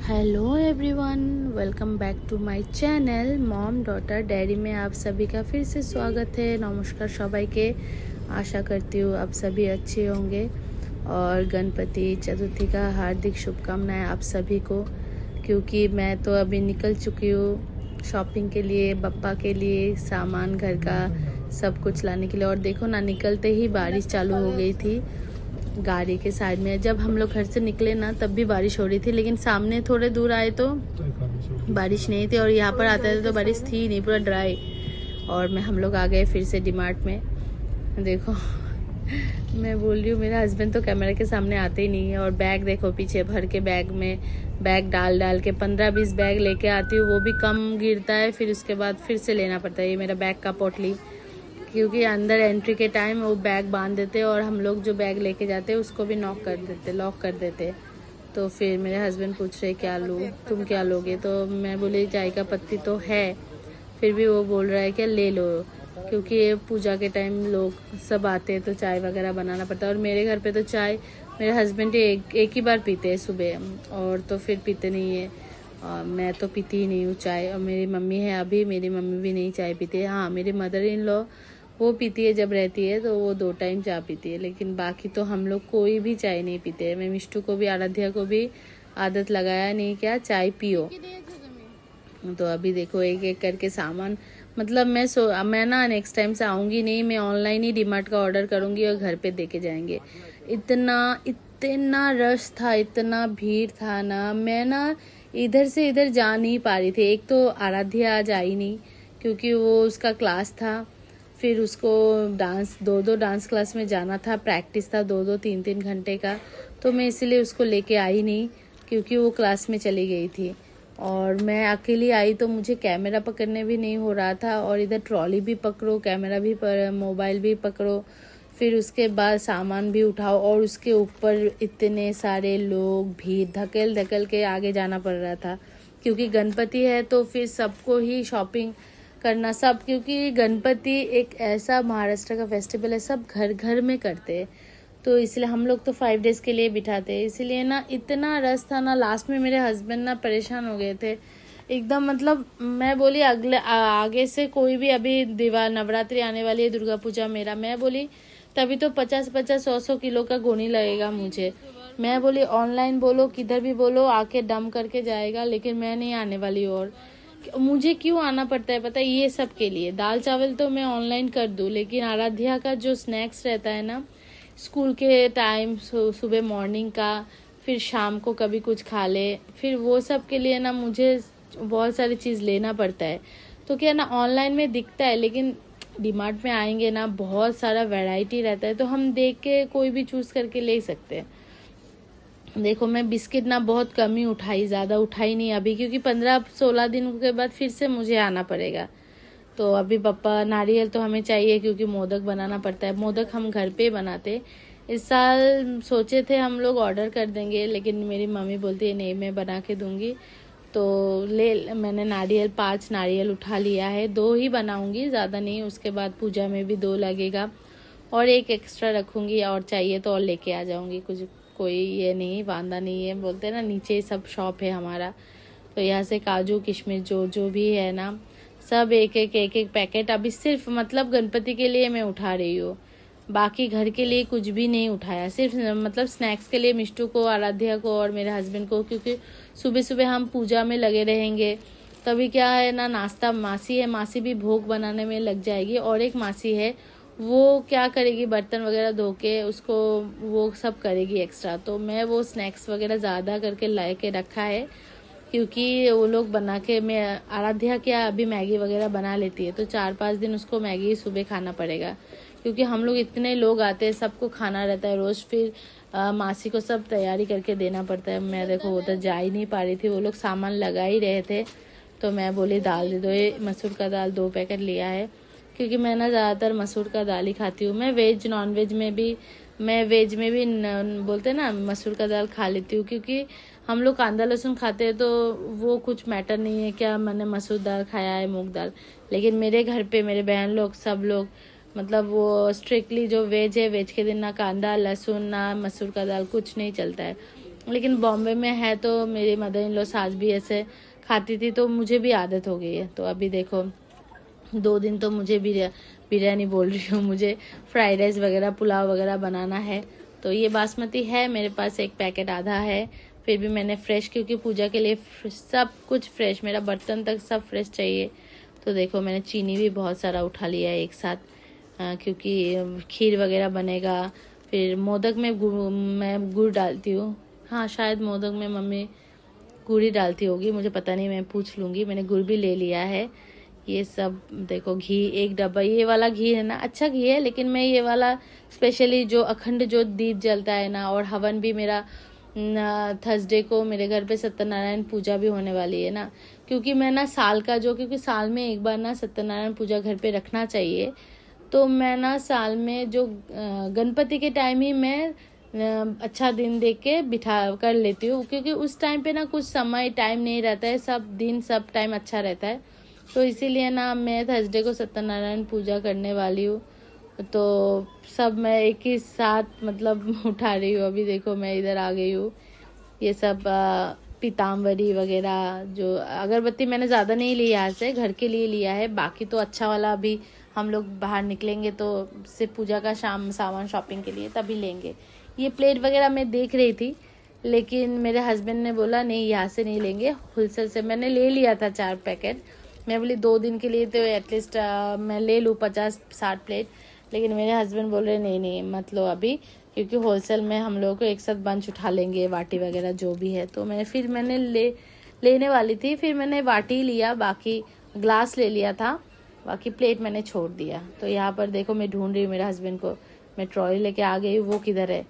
Hello everyone, welcome back to my channel mom daughter diary में आप सभी का फिर से स्वागत है। नमस्कार सबाई के, आशा करती हूँ आप सभी अच्छे होंगे और गणपति चतुर्थी का हार्दिक शुभकामनाएं आप सभी को। क्योंकि मैं तो अभी निकल चुकी हूँ शॉपिंग के लिए, बप्पा के लिए सामान घर का सब कुछ लाने के लिए। और देखो ना, निकलते ही बारिश चालू हो गई थी। गाड़ी के साइड में जब हम लोग घर से निकले ना तब भी बारिश हो रही थी, लेकिन सामने थोड़े दूर आए तो बारिश नहीं थी और यहाँ पर आते थे तो बारिश थी नहीं, पूरा ड्राई। और हम लोग आ गए फिर से डीमार्ट में। देखो मैं बोल रही हूँ, मेरा हस्बैंड तो कैमरे के सामने आते ही नहीं है। और बैग देखो, पीछे भर के बैग में बैग डाल डाल के 15-20 बैग लेके आती हूँ, वो भी कम गिरता है, फिर उसके बाद फिर से लेना पड़ता है। ये मेरा बैग का पोटली, क्योंकि अंदर एंट्री के टाइम वो बैग बांध देते और हम लोग जो बैग लेके जाते उसको भी लॉक कर देते। तो फिर मेरे हस्बैंड पूछ रहे क्या लूँ, तुम क्या लोगे? तो मैं बोली चाय का पत्ती तो है, फिर भी वो बोल रहा है क्या ले लो, क्योंकि पूजा के टाइम लोग सब आते हैं तो चाय वगैरह बनाना पड़ता है। और मेरे घर पे तो चाय मेरे हस्बैंड एक ही बार पीते हैं सुबह, और तो फिर पीते नहीं है। मैं तो पीती ही नहीं हूँ चाय। और मेरी मम्मी है, अभी मेरी मम्मी भी नहीं चाय पीती है। हाँ, मेरी मदर इन लॉ वो पीती है, जब रहती है तो वो 2 टाइम चाय पीती है, लेकिन बाकी तो हम लोग कोई भी चाय नहीं पीते। मैं मिष्टू को भी, आराध्या को भी आदत लगाया नहीं क्या चाय पियो। तो अभी देखो एक एक करके सामान, मतलब मैं ना नेक्स्ट टाइम से आऊंगी नहीं, मैं ऑनलाइन ही डीमार्ट का ऑर्डर करूंगी और घर पे देके जाएंगे। इतना रश था, इतना भीड़ था ना, मैं ना इधर से इधर जा नहीं पा रही थी। एक तो आराध्या आज आई नहीं क्योंकि वो उसका क्लास था, फिर उसको दो डांस क्लास में जाना था, प्रैक्टिस था 2-3 घंटे का। तो मैं इसीलिए उसको लेके आई नहीं, क्योंकि वो क्लास में चली गई थी। और मैं अकेली आई तो मुझे कैमरा पकड़ने भी नहीं हो रहा था, और इधर ट्रॉली भी पकड़ो, कैमरा भी मोबाइल भी पकड़ो, फिर उसके बाद सामान भी उठाओ, और उसके ऊपर इतने सारे लोग, भीड़, धकेल धकेल के आगे जाना पड़ रहा था। क्योंकि गणपति है तो फिर सबको ही शॉपिंग करना सब, क्योंकि गणपति एक ऐसा महाराष्ट्र का फेस्टिवल है, सब घर घर में करते हैं। तो इसलिए हम लोग तो 5 डेज के लिए बिठाते हैं, इसलिए ना इतना रस था ना, लास्ट में मेरे हस्बैंड ना परेशान हो गए थे एकदम। मतलब मैं बोली आगे से कोई भी, अभी नवरात्रि आने वाली है, दुर्गा पूजा मेरा, मैं बोली तभी तो 50-50 100 किलो का गोनी लगेगा मुझे। मैं बोली ऑनलाइन बोलो किधर भी बोलो, आके डम करके जाएगा, लेकिन मैं नहीं आने वाली। और मुझे क्यों आना पड़ता है पता है? ये सब के लिए दाल चावल तो मैं ऑनलाइन कर दूं, लेकिन आराध्या का जो स्नैक्स रहता है ना स्कूल के टाइम, सुबह मॉर्निंग का, फिर शाम को कभी कुछ खा ले, फिर वो सब के लिए ना मुझे बहुत सारी चीज़ लेना पड़ता है। तो क्या ना, ऑनलाइन में दिखता है, लेकिन डीमार्ट में आएंगे ना बहुत सारा वैरायटी रहता है, तो हम देख के कोई भी चूज करके ले सकते हैं। देखो मैं बिस्किट ना बहुत कम ही उठाई, ज़्यादा उठाई नहीं अभी, क्योंकि 15-16 दिन के बाद फिर से मुझे आना पड़ेगा। तो अभी पापा, नारियल तो हमें चाहिए क्योंकि मोदक बनाना पड़ता है। मोदक हम घर पे बनाते। इस साल सोचे थे हम लोग ऑर्डर कर देंगे, लेकिन मेरी मम्मी बोलती है नहीं मैं बना के दूंगी। तो मैंने नारियल 5 नारियल उठा लिया है, 2 ही बनाऊंगी, ज़्यादा नहीं। उसके बाद पूजा में भी 2 लगेगा, और 1 एक्स्ट्रा रखूंगी, और चाहिए तो और लेके आ जाऊंगी। कुछ कोई ये नहीं, वांदा नहीं है, बोलते हैं ना, नीचे सब शॉप है हमारा। तो यहाँ से काजू किशमिश जो जो भी है ना, सब एक एक पैकेट अभी सिर्फ मतलब गणपति के लिए मैं उठा रही हूँ। बाकी घर के लिए कुछ भी नहीं उठाया, सिर्फ मतलब स्नैक्स के लिए मिष्टू को, आराध्या को और मेरे हस्बैंड को, क्योंकि सुबह सुबह हम पूजा में लगे रहेंगे। तभी क्या है ना, नाश्ता मासी है, मासी भी भोग बनाने में लग जाएगी, और एक मासी है वो क्या करेगी, बर्तन वगैरह धो के उसको वो सब करेगी एक्स्ट्रा। तो मैं वो स्नैक्स वगैरह ज़्यादा करके ला के रखा है, क्योंकि वो लोग बना के, मैं आराध्या क्या अभी मैगी वगैरह बना लेती है, तो 4-5 दिन उसको मैगी सुबह खाना पड़ेगा, क्योंकि हम लोग इतने लोग आते हैं, सबको खाना रहता है रोज। फिर मासी को सब तैयारी करके देना पड़ता है। मैं देखो उधर जा ही नहीं पा रही थी, वो लोग सामान लगा ही रहे थे, तो मैं बोली दाल दे दो। ये मसूर का दाल 2 पैकेट लिया है, क्योंकि मैं ना ज़्यादातर मसूर का दाल ही खाती हूँ। मैं वेज नॉन वेज में भी, मैं वेज में भी बोलते ना मसूर का दाल खा लेती हूँ, क्योंकि हम लोग कांदा लहसुन खाते हैं तो वो कुछ मैटर नहीं है क्या मैंने मसूर दाल खाया है, मूंग दाल। लेकिन मेरे घर पे मेरे बहन लोग सब लोग, मतलब वो स्ट्रिक्टली जो वेज है, वेज के दिन ना कांदा लहसुन ना मसूर का दाल कुछ नहीं चलता है। लेकिन बॉम्बे में है तो मेरी मदर इन लॉ सास भी ऐसे खाती थी, तो मुझे भी आदत हो गई है। तो अभी देखो 2 दिन तो मुझे बिरयानी बोल रही हूँ, मुझे फ्राइड राइस वगैरह पुलाव वगैरह बनाना है। तो ये बासमती है मेरे पास, एक पैकेट आधा है। फिर भी मैंने फ्रेश, क्योंकि पूजा के लिए सब कुछ फ्रेश, मेरा बर्तन तक सब फ्रेश चाहिए। तो देखो मैंने चीनी भी बहुत सारा उठा लिया है एक साथ, क्योंकि खीर वगैरह बनेगा। फिर मोदक में मैं गुड़ डालती हूँ। हाँ, शायद मोदक में मम्मी गुड़ ही डालती होगी, मुझे पता नहीं, मैं पूछ लूँगी। मैंने गुड़ भी ले लिया है। ये सब देखो, घी 1 डब्बा, ये वाला घी है ना, अच्छा घी है, लेकिन मैं ये वाला स्पेशली जो अखंड जो दीप जलता है ना, और हवन भी मेरा थर्सडे को मेरे घर पे सत्यनारायण पूजा भी होने वाली है ना, क्योंकि मैं ना साल का जो, क्योंकि साल में एक बार ना सत्यनारायण पूजा घर पे रखना चाहिए। तो मैं ना साल में जो गणपति के टाइम ही मैं अच्छा दिन देख के बिठा कर लेती हूँ, क्योंकि उस टाइम पे ना कुछ समय टाइम नहीं रहता है, सब दिन सब टाइम अच्छा रहता है। तो इसीलिए ना मैं थर्सडे को सत्यनारायण पूजा करने वाली हूँ। तो सब मैं एक ही साथ मतलब उठा रही हूँ। अभी देखो मैं इधर आ गई हूँ। ये सब पीताम्बरी वगैरह, जो अगरबत्ती मैंने ज़्यादा नहीं ली यहाँ से, घर के लिए लिया है। बाकी तो अच्छा वाला अभी हम लोग बाहर निकलेंगे तो सिर्फ पूजा का सामान शॉपिंग के लिए तभी लेंगे। ये प्लेट वगैरह मैं देख रही थी, लेकिन मेरे हस्बैंड ने बोला नहीं, यहाँ से नहीं लेंगे, होलसेल से। मैंने ले लिया था 4 पैकेट। मैं बोली 2 दिन के लिए तो एटलीस्ट मैं ले लूँ 50-60 प्लेट, लेकिन मेरे हस्बैंड बोल रहे नहीं नहीं मत लो अभी, क्योंकि होलसेल में हम लोग को एक साथ बंच उठा लेंगे, वाटी वगैरह जो भी है। तो मैंने लेने वाली थी, फिर मैंने वाटी लिया, बाकी ग्लास ले लिया था, बाकी प्लेट मैंने छोड़ दिया। तो यहाँ पर देखो मैं ढूंढ रही हूँ मेरे हस्बैंड को, मैं ट्रॉली लेके आ गई, वो किधर है?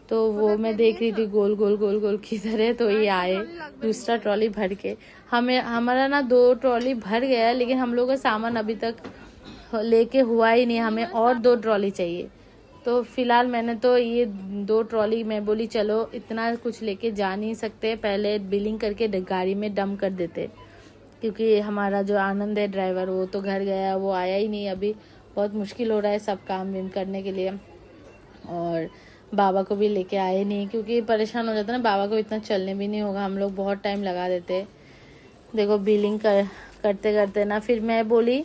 तो वो मैं देख रही थी गोल गोल गोल गोल किधर है। तो ये आए दूसरा ट्रॉली भर के। हमारा ना 2 ट्रॉली भर गया, लेकिन हम लोग का सामान अभी तक लेके हुआ ही नहीं, हमें और 2 ट्रॉली चाहिए। तो फिलहाल मैंने तो ये 2 ट्रॉली, मैं बोली चलो इतना कुछ लेके जा नहीं सकते, पहले बिलिंग करके गाड़ी में डंप कर देते, क्योंकि हमारा जो आनंद है ड्राइवर, वो तो घर गया, वो आया ही नहीं अभी। बहुत मुश्किल हो रहा है सब काम विम करने के लिए, और बाबा को भी लेके आए नहीं, क्योंकि परेशान हो जाता है ना, बाबा को इतना चलने भी नहीं होगा, हम लोग बहुत टाइम लगा देते। देखो बिलिंग करते करते ना, फिर मैं बोली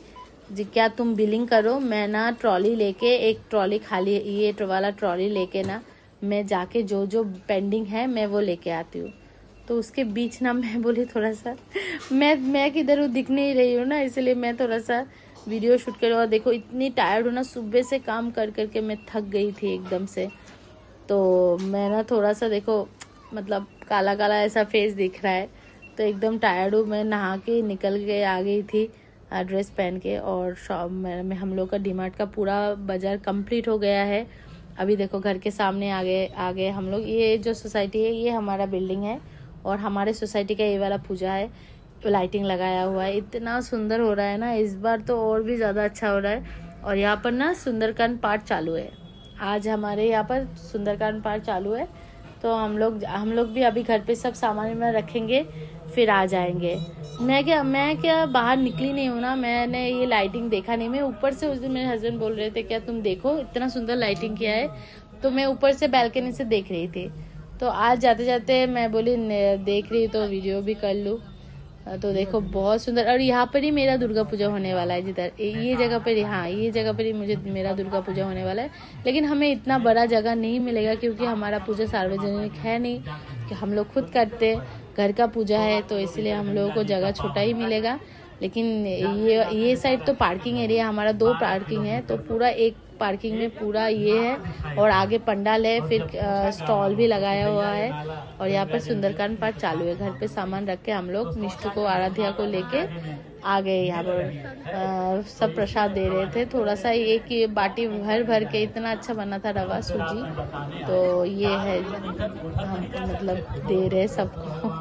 जी क्या तुम बिलिंग करो, मैं ना ट्रॉली लेके, एक ट्रॉली खाली ये वाला ट्रॉली लेके ना मैं जाके जो जो पेंडिंग है मैं वो लेके आती हूँ। तो उसके बीच ना मैं बोली थोड़ा सा मैं किधर हूँ दिख नहीं रही हूँ ना, इसलिए मैं थोड़ा सा वीडियो शूट कर। और देखो इतनी टायर्ड हूँ ना, सुबह से काम कर करके मैं थक गई थी एकदम से। तो मैं ना थोड़ा सा देखो मतलब काला काला ऐसा फेस दिख रहा है, तो एकदम टायर्ड हूँ। मैं नहा के निकल के आ गई थी ड्रेस पहन के, और शॉप में हम लोग का डीमार्ट का पूरा बाजार कंप्लीट हो गया है। अभी देखो घर के सामने आ गए हम लोग। ये जो सोसाइटी है ये हमारा बिल्डिंग है, और हमारे सोसाइटी का ये वाला पूजा है, लाइटिंग लगाया हुआ है, इतना सुंदर हो रहा है ना, इस बार तो और भी ज़्यादा अच्छा हो रहा है। और यहाँ पर ना सुंदरकांड पाठ चालू है, आज हमारे यहाँ पर सुंदरकांड पाठ चालू है। तो हम लोग भी अभी घर पे सब सामान में रखेंगे, फिर आ जाएंगे। मैं क्या बाहर निकली नहीं हूँ ना, मैंने ये लाइटिंग देखा नहीं। मैं ऊपर से, उस दिन मेरे हस्बैंड बोल रहे थे क्या तुम देखो इतना सुंदर लाइटिंग किया है, तो मैं ऊपर से बालकनी से देख रही थी। तो आज जाते जाते मैं बोली देख रही तो वीडियो भी कर लूँ। तो देखो बहुत सुंदर, और यहाँ पर ही मेरा दुर्गा पूजा होने वाला है, जिधर ये जगह पर ही, हाँ ये जगह पर ही मुझे मेरा दुर्गा पूजा होने वाला है। लेकिन हमें इतना बड़ा जगह नहीं मिलेगा, क्योंकि हमारा पूजा सार्वजनिक है नहीं, कि हम लोग खुद करते, घर का पूजा है, तो इसलिए हम लोगों को जगह छोटा ही मिलेगा। लेकिन ये साइड तो पार्किंग एरिया, हमारा 2 पार्किंग है, तो पूरा एक पार्किंग में पूरा ये है, और आगे पंडाल है, फिर स्टॉल भी लगाया हुआ है। और यहाँ पर सुंदरकांड पाठ चालू है। घर पे सामान रख के हम लोग मिष्टू को, आराध्या को लेके आ गए। यहाँ पर सब प्रसाद दे रहे थे, थोड़ा सा एक बाटी भर भर के, इतना अच्छा बना था रवा सूजी। तो ये है हम मतलब दे रहे सबको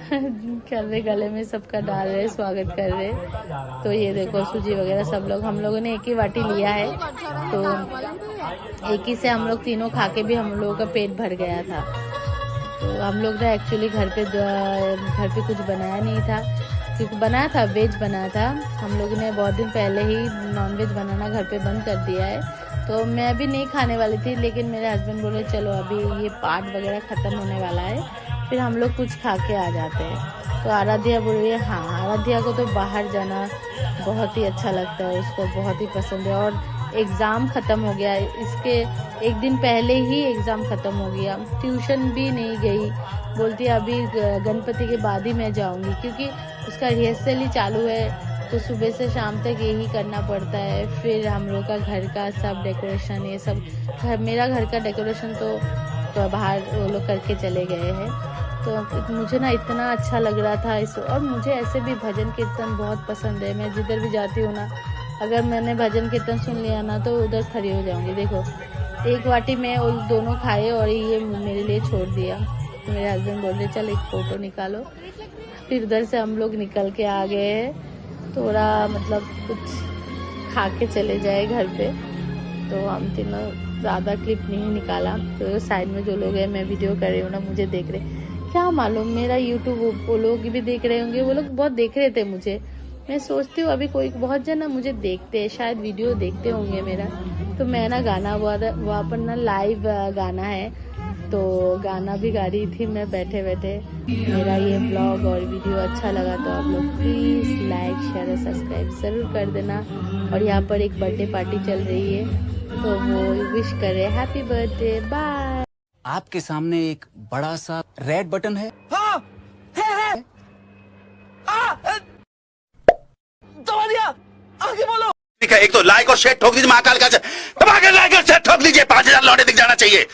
कर रहे, गले में सबका डाल रहे, स्वागत कर रहे। तो ये देखो सूजी वगैरह सब लोग, हम लोगों ने एक ही बाटी लिया है, तो एक ही से हम लोग तीनों खा के भी हम लोगों का पेट भर गया था। तो हम लोग ने एक्चुअली घर पे कुछ बनाया नहीं था, क्योंकि बनाया था वेज बनाया था। हम लोग ने बहुत दिन पहले ही नॉन वेज बनाना घर पे बंद कर दिया है, तो मैं भी नहीं खाने वाली थी, लेकिन मेरे हस्बैंड बोले चलो अभी ये पार्ट वगैरह ख़त्म होने वाला है, फिर हम लोग कुछ खा के आ जाते हैं। तो आराध्या बोल रही है हाँ, आराध्या को तो बाहर जाना बहुत ही अच्छा लगता है, उसको बहुत ही पसंद है। और एग्ज़ाम ख़त्म हो गया, इसके एक दिन पहले ही एग्ज़ाम ख़त्म हो गया, ट्यूशन भी नहीं गई, बोलती है अभी गणपति के बाद ही मैं जाऊंगी, क्योंकि उसका रिहर्सल ही चालू है, तो सुबह से शाम तक यही करना पड़ता है। फिर हम लोग का घर का सब डेकोरेशन, ये सब मेरा घर का डेकोरेशन तो बाहर वो लोग करके चले गए हैं। तो मुझे ना इतना अच्छा लग रहा था इस, और मुझे ऐसे भी भजन कीर्तन बहुत पसंद है। मैं जिधर भी जाती हूँ ना, अगर मैंने भजन कीर्तन सुन लिया ना तो उधर खड़ी हो जाऊंगी। देखो एक वाटी में वो दोनों खाए और ये मेरे लिए छोड़ दिया। तो मेरे हस्बैंड बोल रहे चल एक फ़ोटो निकालो। फिर उधर से हम लोग निकल के आ गए हैं, थोड़ा मतलब कुछ खा के चले जाए घर पे। तो हम तीनों ज़्यादा क्लिप नहीं निकाला। तो साइड में जो लोग हैं, मैं वीडियो कर रही हूँ ना, मुझे देख रहे, क्या मालूम मेरा यूट्यूब वो लोग भी देख रहे होंगे, वो लोग बहुत देख रहे थे मुझे। मैं सोचती हूँ अभी कोई बहुत जन ना मुझे देखते हैं, शायद वीडियो देखते होंगे मेरा। तो मैं ना गाना वहाँ पर ना लाइव गाना है, तो गाना भी गा रही थी मैं बैठे बैठे। मेरा ये ब्लॉग और वीडियो अच्छा लगा तो आप लोग प्लीज़ लाइक शेयर और सब्सक्राइब ज़रूर कर देना। और यहाँ पर एक बर्थडे पार्टी चल रही है, तो वो विश करे हैप्पी बर्थडे, बाय। आपके सामने एक बड़ा सा रेड बटन है। हाँ, है। दबा दिया, आगे बोलो। ठीक है, एक तो लाइक और शेयर ठोक दीजिए, महाकाल का दबा के लाइक और शेयर ठोक दीजिए, 5000 लौटे दिख जाना चाहिए।